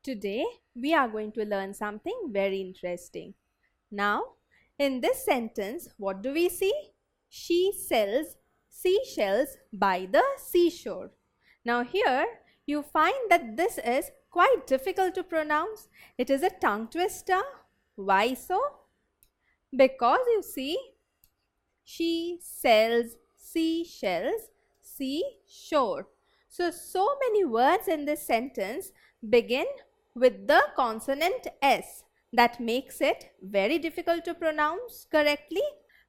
Today we are going to learn something very interesting. Now, in this sentence, what do we see? She sells seashells by the seashore. Now here you find that this is quite difficult to pronounce. It is a tongue twister. Why so? Because you see, she sells seashells, seashore. So many words in this sentence begin with the consonant S. That makes it very difficult to pronounce correctly.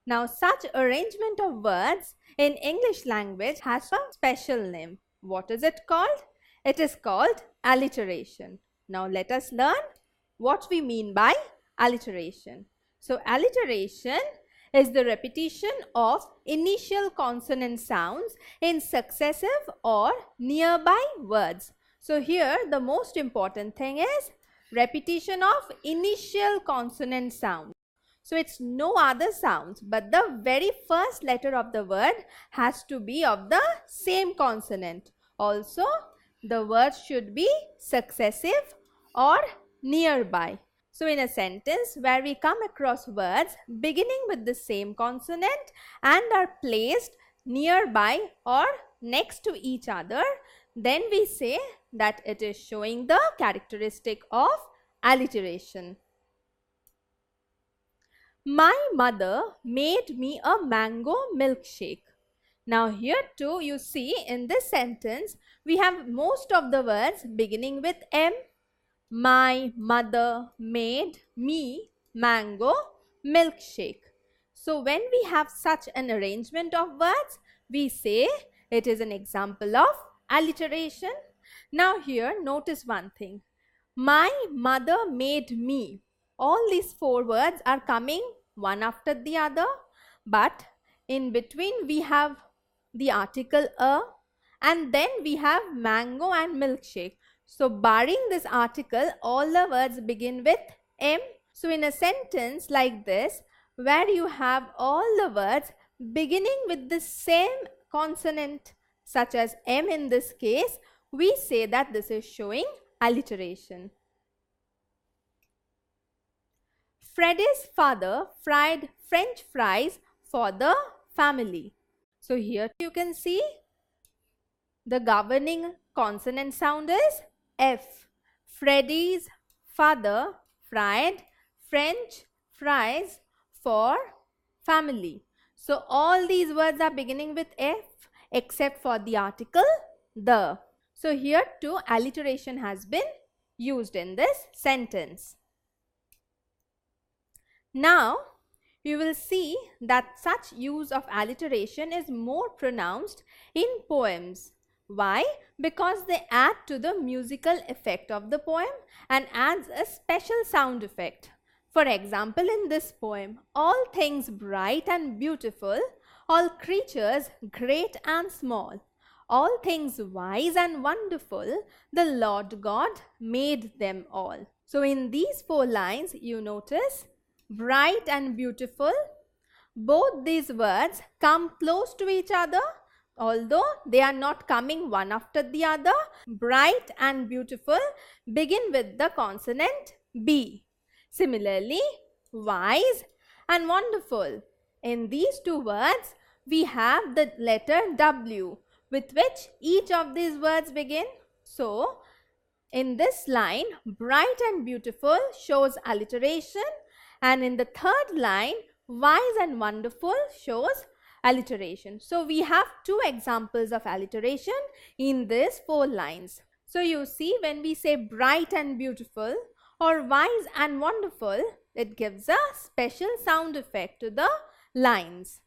Now, such arrangement of words in English language has a special name. What is it called? It is called alliteration. Now, let us learn what we mean by alliteration. So, alliteration is the repetition of initial consonant sounds in successive or nearby words. So here the most important thing is repetition of initial consonant sound. So it's no other sounds, but the very first letter of the word has to be of the same consonant. Also, the word should be successive or nearby. So in a sentence where we come across words beginning with the same consonant and are placed nearby or next to each other, then we say that it is showing the characteristic of alliteration. My mother made me a mango milkshake. Now here too you see in this sentence we have most of the words beginning with M. My mother made me mango milkshake. So when we have such an arrangement of words, we say it is an example of alliteration. Now here notice one thing. My mother made me. All these four words are coming one after the other, but in between we have the article a and then we have mango and milkshake. So barring this article, all the words begin with M. So in a sentence like this, where you have all the words beginning with the same consonant, such as M in this case, we say that this is showing alliteration. Freddy's father fried French fries for the family. So here you can see the governing consonant sound is F. Freddy's father fried French fries for family. So all these words are beginning with F except for the article the. So here too alliteration has been used in this sentence. Now you will see that such use of alliteration is more pronounced in poems. Why? Because they add to the musical effect of the poem and adds a special sound effect. For example, in this poem, all things bright and beautiful, all creatures great and small, all things wise and wonderful, the Lord God made them all. So in these four lines, you notice bright and beautiful. Both these words come close to each other. Although they are not coming one after the other, bright and beautiful begin with the consonant B. Similarly, wise and wonderful. In these two words, we have the letter W with which each of these words begin. So, in this line, bright and beautiful shows alliteration, and in the third line, wise and wonderful shows alliteration. So we have two examples of alliteration in these four lines. So you see when we say bright and beautiful or wise and wonderful, it gives a special sound effect to the lines.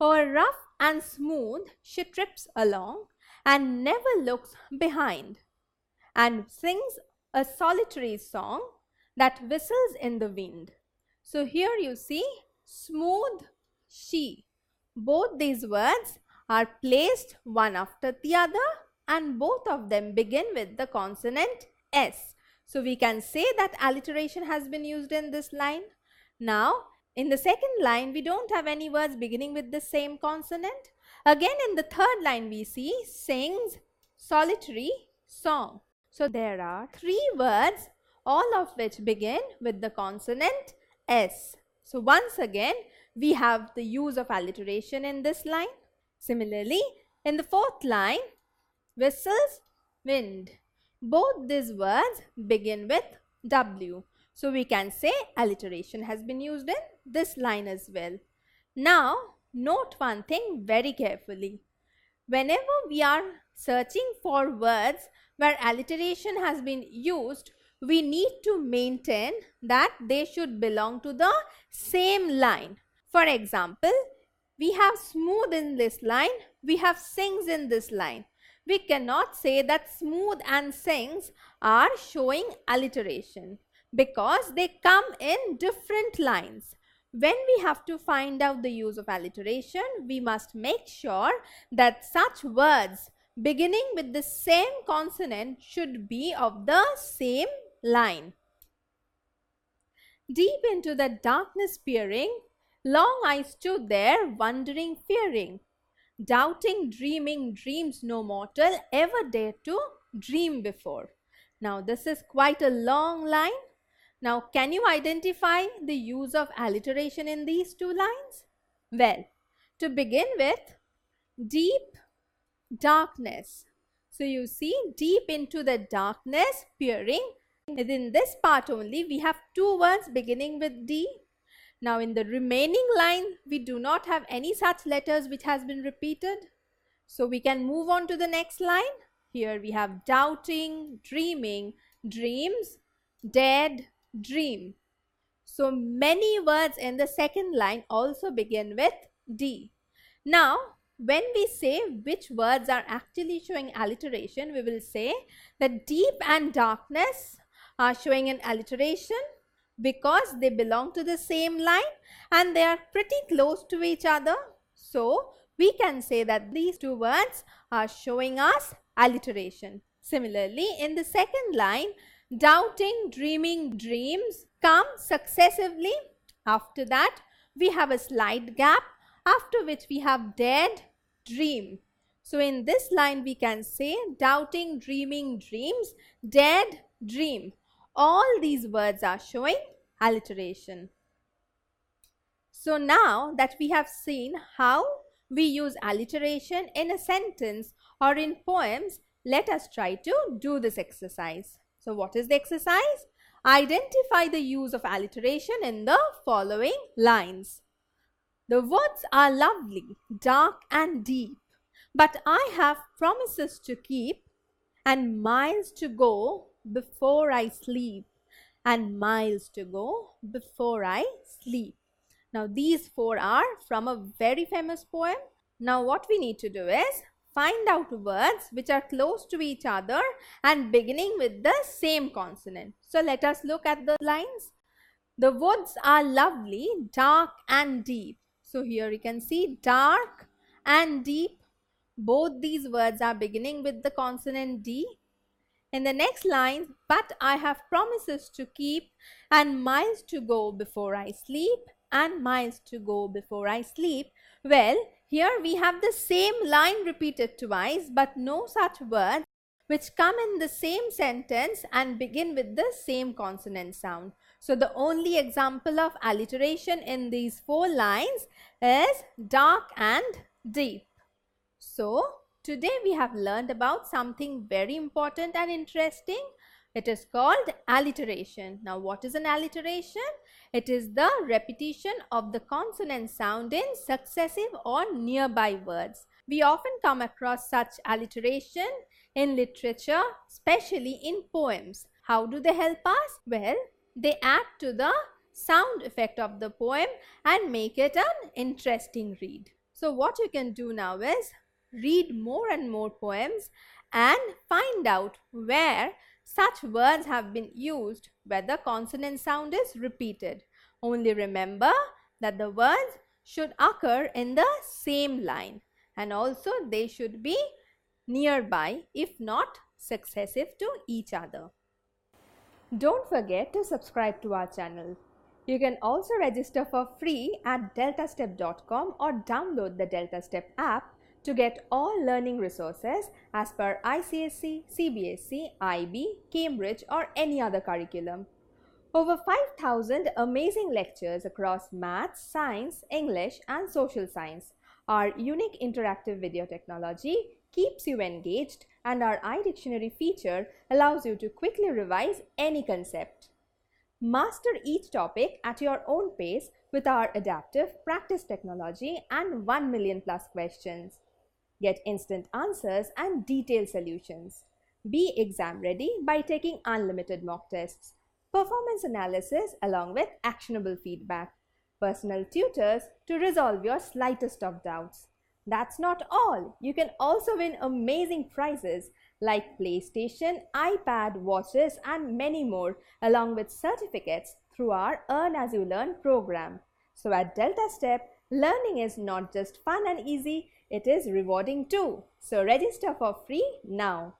Or rough and smooth she trips along and never looks behind and sings a solitary song that whistles in the wind. So here you see smooth she. Both these words are placed one after the other and both of them begin with the consonant S. So we can say that alliteration has been used in this line. Now in the second line we don't have any words beginning with the same consonant. Again in the third line we see sings solitary song. So there are 3 words, all of which begin with the consonant S. So once again, we have the use of alliteration in this line. Similarly, in the 4th line, whistles, wind. Both these words begin with W. So we can say alliteration has been used in this line as well. Now, note one thing very carefully. Whenever we are searching for words where alliteration has been used, we need to maintain that they should belong to the same line. For example, we have smooth in this line, we have sings in this line. We cannot say that smooth and sings are showing alliteration because they come in different lines. When we have to find out the use of alliteration, we must make sure that such words beginning with the same consonant should be of the same line. Deep into the darkness peering, long I stood there, wondering, fearing, doubting, dreaming dreams no mortal ever dared to dream before. Now this is quite a long line. Now can you identify the use of alliteration in these 2 lines? Well, to begin with, deep, darkness. So you see, deep into the darkness, peering. Within this part only, we have 2 words beginning with D. Now in the remaining line, we do not have any such letters which has been repeated. So we can move on to the next line. Here we have doubting, dreaming, dreams, dead, dream. So many words in the second line also begin with D. Now, when we say which words are actually showing alliteration, we will say that deep and darkness are showing an alliteration because they belong to the same line and they are pretty close to each other. So, we can say that these 2 words are showing us alliteration. Similarly, in the second line, doubting, dreaming, dreams come successively. After that, we have a slight gap, after which we have dead, dream. So in this line we can say doubting, dreaming, dreams, dead, dream. All these words are showing alliteration. So now that we have seen how we use alliteration in a sentence or in poems, let us try to do this exercise. So what is the exercise? Identify the use of alliteration in the following lines. The woods are lovely, dark and deep, but I have promises to keep and miles to go before I sleep, and miles to go before I sleep. Now these 4 are from a very famous poem. Now what we need to do is find out words which are close to each other and beginning with the same consonant. So let us look at the lines. The woods are lovely, dark and deep. So here you can see dark and deep. Both these words are beginning with the consonant D. In the next line, but I have promises to keep and miles to go before I sleep, and miles to go before I sleep. Well, here we have the same line repeated twice, but no such words which come in the same sentence and begin with the same consonant sound. So the only example of alliteration in these 4 lines is dark and deep. So today we have learned about something very important and interesting. It is called alliteration. Now what is an alliteration? It is the repetition of the consonant sound in successive or nearby words. We often come across such alliteration in literature, especially in poems. How do they help us? Well, they add to the sound effect of the poem and make it an interesting read. So what you can do now is read more and more poems and find out where such words have been used where the consonant sound is repeated. Only remember that the words should occur in the same line and also they should be nearby, if not successive to each other. Don't forget to subscribe to our channel. You can also register for free at deltastep.com or download the DeltaStep app to get all learning resources as per ICSE, CBSE, IB, Cambridge or any other curriculum. Over 5,000 amazing lectures across maths, science, English and social science. Our unique interactive video technology keeps you engaged, and our iDictionary feature allows you to quickly revise any concept. Master each topic at your own pace with our adaptive practice technology and 1 million plus questions. Get instant answers and detailed solutions. Be exam ready by taking unlimited mock tests, performance analysis along with actionable feedback, personal tutors to resolve your slightest of doubts. That's not all. You can also win amazing prizes like PlayStation, iPad, watches and many more, along with certificates through our Earn As You Learn program. So at DeltaStep, learning is not just fun and easy, it is rewarding too. So register for free now.